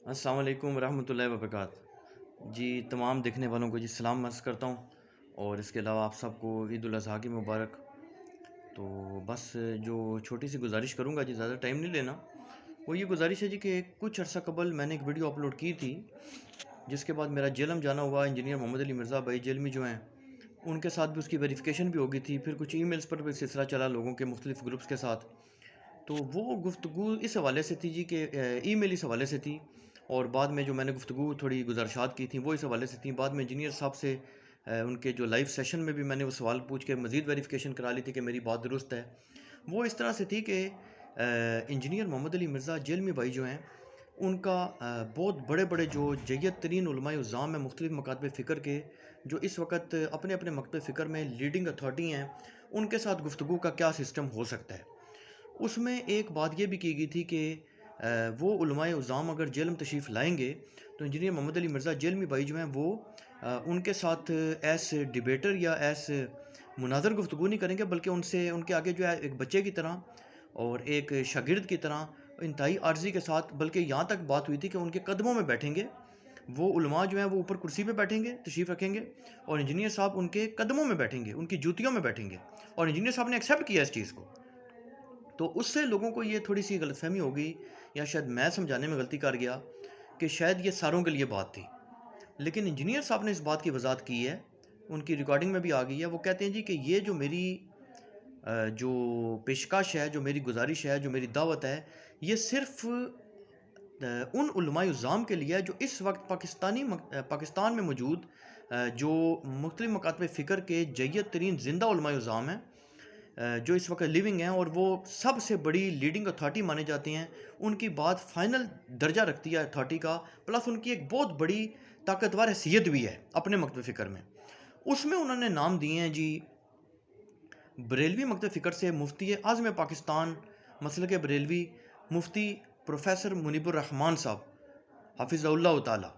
अस्सलाम वालेकुम रहमतुल्लाहि व बरकात। जी तमाम देखने वालों को जी सलाम अर्ज़ करता हूँ और इसके अलावा आप सबको ईद उल अज़हा की मुबारक। तो बस जो छोटी सी गुजारिश करूँगा जी, ज़्यादा टाइम नहीं लेना। वो ये गुजारिश है जी कि कुछ अर्सा कबल मैंने एक वीडियो अपलोड की थी, जिसके बाद मेरा जेलम जाना हुआ। इंजीनियर मोहम्मद अली मिर्ज़ा भाई जेलमी जो हैं, उनके साथ भी उसकी वेरिफिकेशन भी हो गई थी। फिर कुछ ईमेल्स पर भी सिलसिला चला लोगों के मुख्तलिफ ग्रुप्स के साथ। तो वो गुफ्तगू इस हवाले से थी जी कि ईमेल इस हवाले से थी, और बाद में जो मैंने गुफ्तगू थोड़ी गुज़ारिशात की थी वो इस हवाले से थी। बाद में इंजीनियर साहब से उनके जो लाइव सेशन में भी मैंने वो सवाल पूछ के मज़ीद वेरिफिकेशन करा ली थी कि मेरी बात दुरुस्त है। वो इस तरह से थी कि इंजीनियर मोहम्मद अली मिर्ज़ा जेलमी भाई जो हैं, उनका बहुत बड़े बड़े जो जय्यद तरीन उलमाए उज़्ज़ाम हैं मुख्तलिफ़ मकातब फ़िक्र के, जो इस वक्त अपने अपने मकतब फ़िक्र में लीडिंग अथॉरिटी हैं, उनके साथ गुफ्तगू का क्या सिस्टम हो सकता है। उसमें एक बात ये भी की गई थी कि वो उलमाए उज़्ज़ाम अगर जेल में तशरीफ़ लाएंगे, तो इंजीनियर मोहम्मद अली मिर्ज़ा जेलमी भाई जो हैं वो उनके साथ एस डिबेटर या एस मुनाज़र गुफ्तगू नहीं करेंगे, बल्कि उनसे उनके आगे जो है एक बच्चे की तरह और एक शागिर्द की तरह इंतहाई आर्जी के साथ, बल्कि यहाँ तक बात हुई थी कि उनके कदमों में बैठेंगे। वो उलमा जो हैं वो ऊपर कुर्सी पे बैठेंगे, तशरीफ़ रखेंगे, और इंजीनियर साहब उनके कदमों में बैठेंगे, उनकी जूतियों में बैठेंगे। और इंजीनियर साहब ने एक्सेप्ट किया इस चीज़ को। तो उससे लोगों को ये थोड़ी सी गलतफहमी हो गई, या शायद मैं समझाने में गलती कर गया, कि शायद ये सारों के लिए बात थी। लेकिन इंजीनियर साहब ने इस बात की वजाहत की है, उनकी रिकॉर्डिंग में भी आ गई है। वो कहते हैं जी कि ये जो मेरी जो पेशकश है, जो मेरी गुजारिश है, जो मेरी दावत है, ये सिर्फ उन उलमाए उज़्ज़ाम के लिए है जो इस वक्त पाकिस्तान में मौजूद जो मुख्तलिफ़ मकातब फ़िक्र के जय्यद तरीन ज़िंदा उलमाए उज़्ज़ाम हैं, जो इस वक्त लिविंग हैं और वो सबसे बड़ी लीडिंग अथॉरिटी माने जाती हैं। उनकी बात फाइनल दर्जा रखती है अथॉरिटी का, प्लस उनकी एक बहुत बड़ी ताकतवर हैसियत भी है अपने मकतब फ़िक्र में। उसमें उन्होंने नाम दिए हैं जी, बरेलवी मकतब फ़िक्र से मुफ्ती आज़म पाकिस्तान मसलक बरेलवी मुफ्ती प्रोफेसर मुनीबुर रहमान साहब हफिज़हुल्लाह ताला।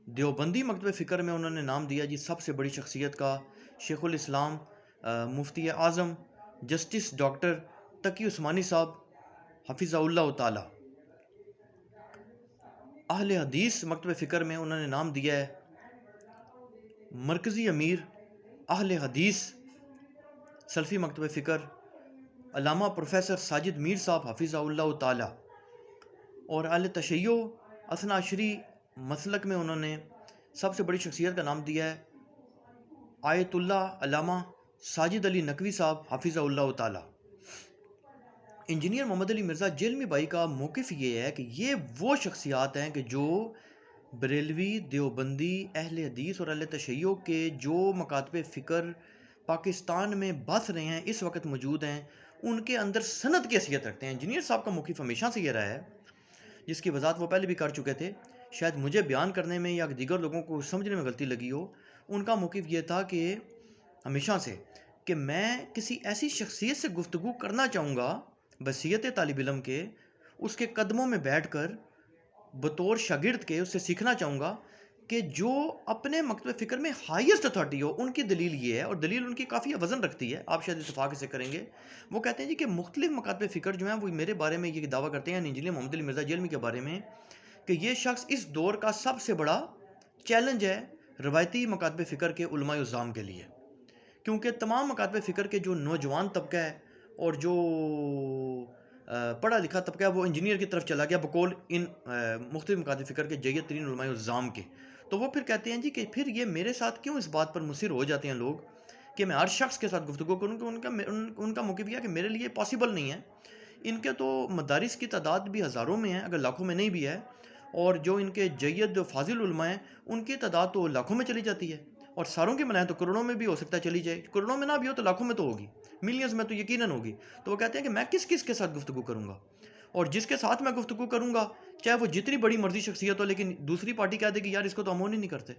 देवबंदी मकतब फ़िक्र में उन्होंने नाम दिया जी सबसे बड़ी शख्सियत का, शेखुल इस्लाम मुफ्ती आज़म जस्टिस डॉक्टर तकी उस्मानी साहब हफिज़हुल्लाह ताला। अहले हदीस मकतब फ़िक्र में उन्होंने नाम दिया है मरकज़ी अमीर अहले हदीस सल्फ़ी मकतब फ़िक्र अल्लामा प्रोफेसर साजिद मीर साहब हफिज़हुल्लाह ताला। और अहले तशय्यो असना अशरी मसलक में उन्होंने सबसे बड़ी शख्सियत का नाम दिया है आयतुल्लाह अल्लामा साजिद अली नकवी साहब हफिज़हुल्लाह ताला। इंजीनियर मोहम्मद अली मिर्ज़ा जेलमी भाई का मौक़िफ़ ये है कि ये वो शख्सियात हैं कि जो बरेलवी, देवबंदी, अहले हदीस और अहले तशय्यो के जो मकातब फ़िक्र पाकिस्तान में बस रहे हैं, इस वक्त मौजूद हैं, उनके अंदर सनद की हैसियत रखते हैं। इंजीनियर साहब का मौक़िफ़ हमेशा से ये रहा है, जिसकी वजाहत वो पहले भी कर चुके थे। शायद मुझे बयान करने में या दीगर लोगों को समझने में गलती लगी हो। उनका मौक़िफ़ ये था कि हमेशा से, कि मैं किसी ऐसी शख्सियत से गुफ्तगू करना चाहूँगा बसीयत तालिब इल्म के, उसके कदमों में बैठकर बतौर शागिर्द के उससे सीखना चाहूँगा, कि जो अपने मकतब फ़िक्र में हाईएस्ट अथॉरिटी हो। उनकी दलील ये है, और दलील उनकी काफ़ी वज़न रखती है, आप शायद इत्तेफ़ाक इसे करेंगे। वो कहते हैं जी कि मुख्तलिफ़ मकातब फ़िक्र जो हैं वो मेरे बारे में ये दावा करते हैं, इंजीनियर मोहम्मद अली मिर्ज़ा जेलमी के बारे में, कि ये शख्स इस दौर का सबसे बड़ा चैलेंज है रवायती मकातब फ़िक्र के उलमाए उज़्ज़ाम के लिए। क्योंकि तमाम मकातब फ़िक्र के जो नौजवान तबका है और जो पढ़ा लिखा तबका है, वो इंजीनियर की तरफ चला गया बकौल इन मुख्तलिफ़ मकातब फ़िक्र के जय्यद तरीन उलमाए उज़्ज़ाम के। तो वो फिर कहते हैं जी कि फिर ये मेरे साथ क्यों इस बात पर मुसिर हो जाते हैं लोग कि मैं हर शख्स के साथ गुफ्तगू करूँ, कि उनका मौक़िफ़ यह है कि मेरे लिए पॉसिबल नहीं है। इनके तो मदारिस की तादाद भी हज़ारों में है, अगर लाखों में नहीं भी है, और जो इनके जय्यद फ़ाज़िल उलमा हैं, उनकी तादाद तो लाखों में चली जाती है, और सारों की बनाएं तो करोड़ों में भी हो सकता है चली जाए। करोड़ों में ना भी हो तो लाखों में तो होगी, मिलियंस में तो यकीनन होगी। तो वो कहते हैं कि मैं किस किस के साथ गुफ्तगू करूँगा, और जिसके साथ मैं गुफ्तगू करूँगा, चाहे वो जितनी बड़ी मर्जी शख्सियत हो, लेकिन दूसरी पार्टी कह देगी यार इसको तो हम ऑन ही नहीं करते।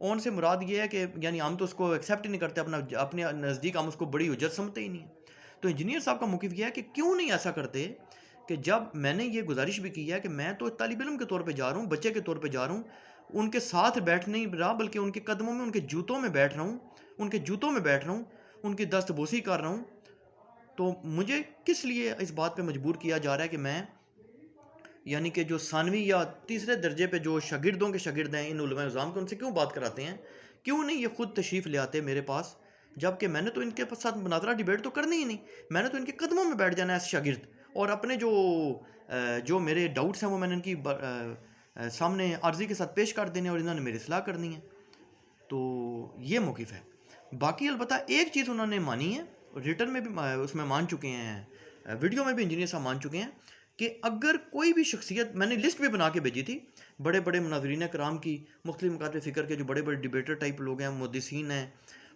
ऑन से मुराद ये है कि यानी हम तो उसको एक्सेप्ट ही नहीं करते, अपने नज़दीक हम उसको बड़ी हुज्जत समझते ही नहीं है। तो इंजीनियर साहब का मौक़िफ़ यह है कि क्यों नहीं ऐसा करते, कि जब मैंने ये गुजारिश भी की है कि मैं तो तालिब इल्म के तौर पे जा रहा हूँ, बच्चे के तौर पे जा रहा हूँ, उनके साथ बैठ नहीं रहा, बल्कि उनके कदमों में, उनके जूतों में बैठ रहा हूँ, उनके जूतों में बैठ रहा हूँ, उनकी दस्तबोसी कर रहा हूँ। तो मुझे किस लिए इस बात पे मजबूर किया जा रहा है कि मैं यानी कि जो सानवी या तीसरे दर्जे पे जो शागिर्दों के शागिर्द हैं इन उलमा इज़ाम के, उनसे क्यों बात कराते हैं? क्यों नहीं ये खुद तशरीफ़ ले आते मेरे पास? जबकि मैंने तो इनके साथ मुनाज़रा डिबेट तो करनी ही नहीं, मैंने तो इनके कदमों में बैठ जाना है एज़ शागिर्द, और अपने जो मेरे डाउट्स हैं वो मैंने इनकी सामने आर्जी के साथ पेश कर देने और इन्होंने मेरी इस्लाह करनी है। तो ये मौक़िफ़ है। बाकी अलबत्ता एक चीज़ उन्होंने मानी है, रिटर्न में भी उसमें मान चुके हैं, वीडियो में भी इंजीनियर साहब मान चुके हैं कि अगर कोई भी शख्सियत, मैंने लिस्ट भी बना के भेजी थी बड़े बड़े मुनाज़रीन कराम की, मुख्तलिफ मकातब फ़िक्र के जो बड़े बड़े डिबेटर टाइप लोग हैं, मुहद्दिसीन हैं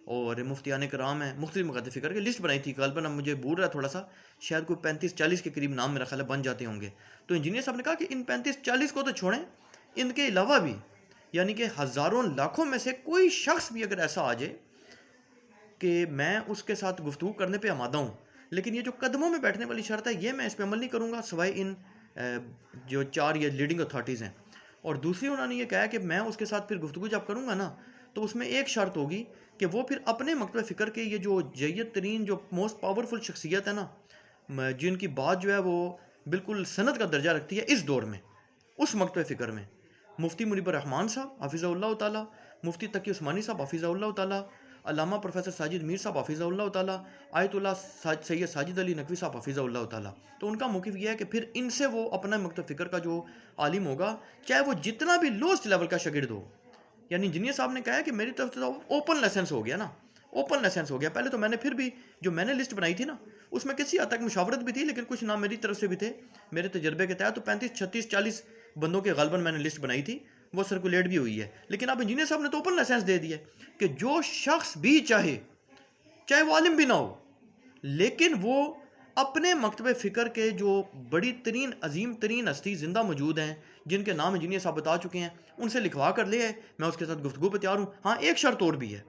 और मुफ्तियान कराम हैं, मुख्तलिफ मकातब फ़िक्र की लिस्ट बनाई थी। ग़ालिबन अब मुझे भूल रहा है थोड़ा सा, शायद कोई 35-40 के करीब नाम मेरा ख्याल है बन जाते होंगे। तो इंजीनियर साहब ने कहा कि इन 35-40 को तो छोड़ें, इनके अलावा भी यानी कि हज़ारों लाखों में से कोई शख्स भी अगर ऐसा आ जाए कि मैं उसके साथ गुफ्तगू करने पे आमादा हूँ, लेकिन ये जो कदमों में बैठने वाली शर्त है ये मैं इस पर अमल नहीं करूँगा सिवाय इन जो 4 ये लीडिंग अथॉरिटीज़ हैं। और दूसरी उन्होंने ये कहा कि मैं उसके साथ फिर गुफ्तगू जब करूँगा ना, तो उसमें एक शर्त होगी कि वो फिर अपने मकतब फ़िक्र के ये जो जय्यद तरीन जो मोस्ट पावरफुल शख्सियत है ना, जिनकी बात जो है वो बिल्कुल सनद का दर्जा रखती है इस दौर में, उस मकतब फ़िक्र में, मुफ्ती मुनीबर रहमान साहब हाफिज़हुल्लाह ताला, मुफ्ती तकी उस्मानी साहब हाफिज़हुल्लाह ताला, अल्लामा प्रोफेसर साजिद मीर साहब हाफिज़हुल्लाह ताला, आयतुल्लाह सैयद साजिद अली नकवी साहब हाफिज़हुल्लाह ताला। तो उनका मौक़िफ़ यह है कि फिर इनसे वो अपना मकतब फ़िक्र का जो आलिम होगा, चाहे वो जितना भी लोएस्ट लेवल का शागिर्द हो, यानी इंजीनियर साहब ने कहा है कि मेरी तरफ से तो ओपन लाइसेंस हो गया ना, ओपन लाइसेंस हो गया। पहले तो मैंने फिर भी जो मैंने लिस्ट बनाई थी ना, उसमें किसी हद तक मुशावरत भी थी, लेकिन कुछ नाम मेरी तरफ से भी थे मेरे तजर्बे के तहत। तो 35-36-40 बंदों के ग़ालिबन मैंने लिस्ट बनाई थी, वो सर्कुलेट भी हुई है। लेकिन अब इंजीनियर साहब ने तो ओपन लाइसेंस दे दिया कि जो शख्स भी चाहे, चाहे वो आलिम भी ना हो, लेकिन वो अपने मकतब फ़िक्र के जो बड़ी तरीन अजीम तरीन हस्ती ज़िंदा मौजूद हैं, जिनके नाम इंजीनियर साहब बता चुके हैं, उनसे लिखवा कर ले आए, मैं उसके साथ गुफ्तगू पे तैयार हूँ। हाँ, एक शर्त और भी है,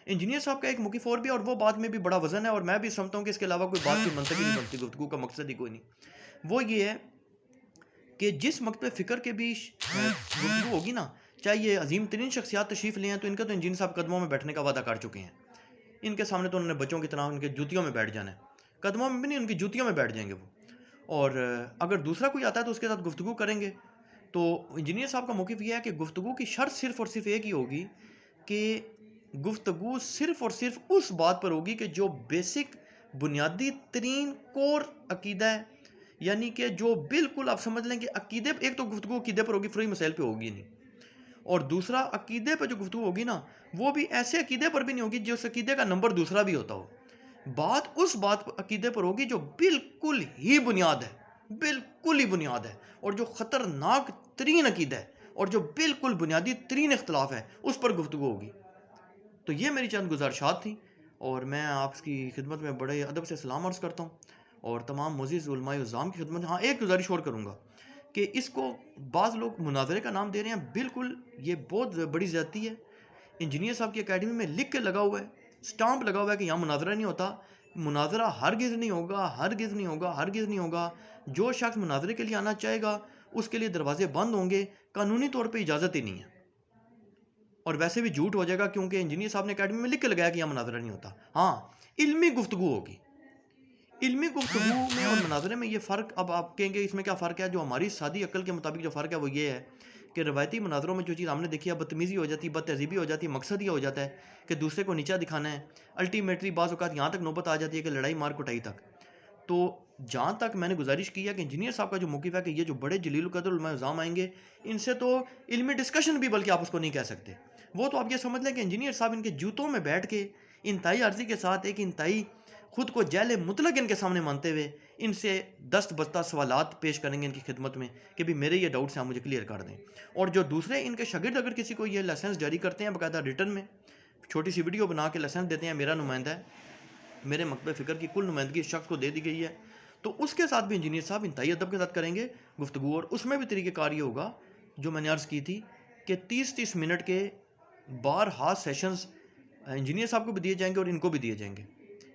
इंजीनियर साहब का एक मौक़िफ़ और भी है, और वो बात में भी बड़ा वज़न है, और मैं भी समझता हूँ कि इसके अलावा कोई बात की मंतक ही नहीं बनती, गुफ्तगू का मकसद ही कोई नहीं। वो ये है कि जिस मकतब फ़िक्र के भी गुफ्तगू होगी ना, चाहे ये अजीम तरीन शख्सियात तशरीफ़ ले आएँ, तो इनका तो इंजीनियर साहब कदमों में बैठने का वादा कर चुके हैं। इनके सामने तो उन्होंने बच्चों की तरह उनके जूतियों में बैठ जाना है, कदमों में भी नहीं, उनकी जूतियों में बैठ जाएंगे वो। और अगर दूसरा कोई आता है तो उसके साथ गुफ्तगू करेंगे। तो इंजीनियर साहब का मौक़िफ़ यह है कि गुफ्तगू की शर्त सिर्फ़ और सिर्फ एक ही होगी कि गुफ्तगू सिर्फ़ और सिर्फ उस बात पर होगी कि जो बेसिक बुनियादी तरीन कोर अकीदा है, यानी कि जो बिल्कुल आप समझ लें कि अकीदे, एक तो गुफ्तगू अकीदे पर होगी, फ्री मसाइल पे होगी नहीं, और दूसरा अकीदे पर जो गुफ्तगू होगी ना, वो भी ऐसे अकीदे पर भी नहीं होगी जो उस अकीदे का नंबर दूसरा भी होता हो। बात उस बात अकीदे पर होगी जो बिल्कुल ही बुनियाद है, बिल्कुल ही बुनियाद है, और जो ख़तरनाक तरीन अकीदा है, और जो बिल्कुल बुनियादी तरीन इख्तलाफ है, उस पर गुफ्तगू होगी। तो ये मेरी चंद गुजारिशात थी, और मैं आपकी खिदमत में बड़े अदब से सलाम अर्ज़ करता हूँ, और तमाम मुअज़्ज़िज़ उलमाए इज़्ज़ाम की खिदमत में हाँ एक गुजारिश और करूँगा कि इसको बाज़ लोग मुनाज़रे का नाम दे रहे हैं, बिल्कुल ये बहुत बड़ी ज़्यादती है। इंजीनियर साहब की अकेडमी में लिख के लगा हुआ है, स्टाम्प लगा हुआ है कि यहाँ मुनाज़रा नहीं होता। मुनाज़रा हरगिज़ नहीं होगा, हरगिज़ नहीं होगा, हरगिज़ नहीं होगा। जो शख्स मुनाज़रे के लिए आना चाहेगा उसके लिए दरवाजे बंद होंगे, कानूनी तौर पे इजाज़त ही नहीं है, और वैसे भी झूठ हो जाएगा क्योंकि इंजीनियर साहब ने अकेडमी में लिख के लगाया कि यहाँ मुनाज़रा नहीं होता। हाँ, इल्मी गुफ्तगू होगी। इल्मी गुफ्तगू में और मुनाज़रे में ये फ़र्क, अब आप कहेंगे इसमें क्या फ़र्क है? जो हमारी सादी अक्ल के मुताबिक जो फ़र्क है वो ये है कि रवायती मुनाज़रों में जो चीज़ हमने देखी है, बदतमीज़ी हो जाती है, बदतहज़ीबी हो जाती है, मकसद ये हो जाता है कि दूसरे को नीचा दिखाना है। अल्टीमेटली बाज़ औक़ात यहाँ तक नौबत आ जाती है कि लड़ाई मार कुटाई तक। तो जहाँ तक मैंने गुजारिश की है कि इंजीनियर साहब का जो मौक़िफ़ है कि ये जो बड़े जलील क़द्र उलमा इज़्ज़ाम आएंगे, इनसे तो इल्मी डिस्कशन भी बल्कि आप उसको नहीं कह सकते। वो तो आप ये समझ लें कि इंजीनियर साहब इनके जूतों में बैठ के इंतहाई अर्ज़ी के साथ एक इंतहाई खुद को जैल मुतलक इनके सामने मानते हुए इनसे दस्त बस्ता सवालात पेश करेंगे इनकी खिदमत में कि भी मेरे ये डाउट्स हैं, आप मुझे क्लियर कर दें। और जो दूसरे इनके शागिर्द अगर किसी को ये लाइसेंस जारी करते हैं बाकायदा रिटर्न में, छोटी सी वीडियो बना के लाइसेंस देते हैं, मेरा नुमाइंदा है, मेरे मकतब फ़िक्र की कुल नुमाइंदगी इस शख्स को दे दी गई है, तो उसके साथ भी इंजीनियर साहब इंतहाई अदब के साथ करेंगे गुफ्तगू। और उसमें भी तरीक़ेकार ये होगा जो मैंने अर्ज़ की थी कि 30-30 मिनट के बार हाथ सेशंस इंजीनियर साहब को भी दिए जाएंगे और इनको भी दिए जाएंगे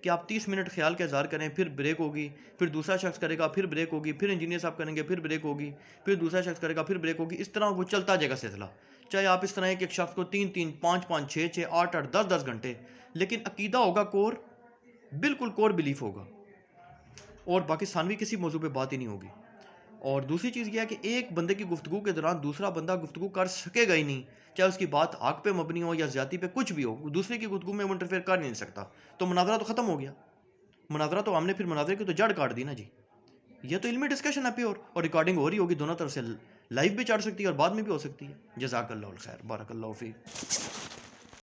कि आप 30 मिनट ख्याल का इज़हार करें, फिर ब्रेक होगी, फिर दूसरा शख्स करेगा, फिर ब्रेक होगी, फिर इंजीनियर साहब करेंगे, फिर ब्रेक होगी, फिर दूसरा शख्स करेगा, फिर ब्रेक होगी। इस तरह वो चलता जाएगा सिलसिला। चाहे आप इस तरह एक शख्स को 3-3, 5-5, 6-6, 8-8, 10-10 घंटे, लेकिन अकीदा होगा कोर, बिल्कुल कोर बिलीफ होगा, और बाकी सानवी किसी मौजू पे बात ही नहीं होगी। और दूसरी चीज़ यह है कि एक बंदे की गुफ्तगू के दौरान दूसरा बंदा गुफ्तगू कर सकेगा ही नहीं, चाहे उसकी बात हक पे मबनी हो या ज़्यादती पे, कुछ भी हो, दूसरे की गुफ्तगू में वो इंटरफेयर कर नहीं सकता। तो मुनाजरा तो ख़त्म हो गया। मुनाजरा तो हमने फिर मुनाजरे की तो जड़ काट दी ना जी। ये तो इल्मी डिस्कशन है प्योर, और रिकॉर्डिंग हो रही होगी, दोनों तरफ से लाइव भी चढ़ सकती है और बाद में भी हो सकती है। जज़ाकल्लाहुल खैर, बारकल्लाहु फीक।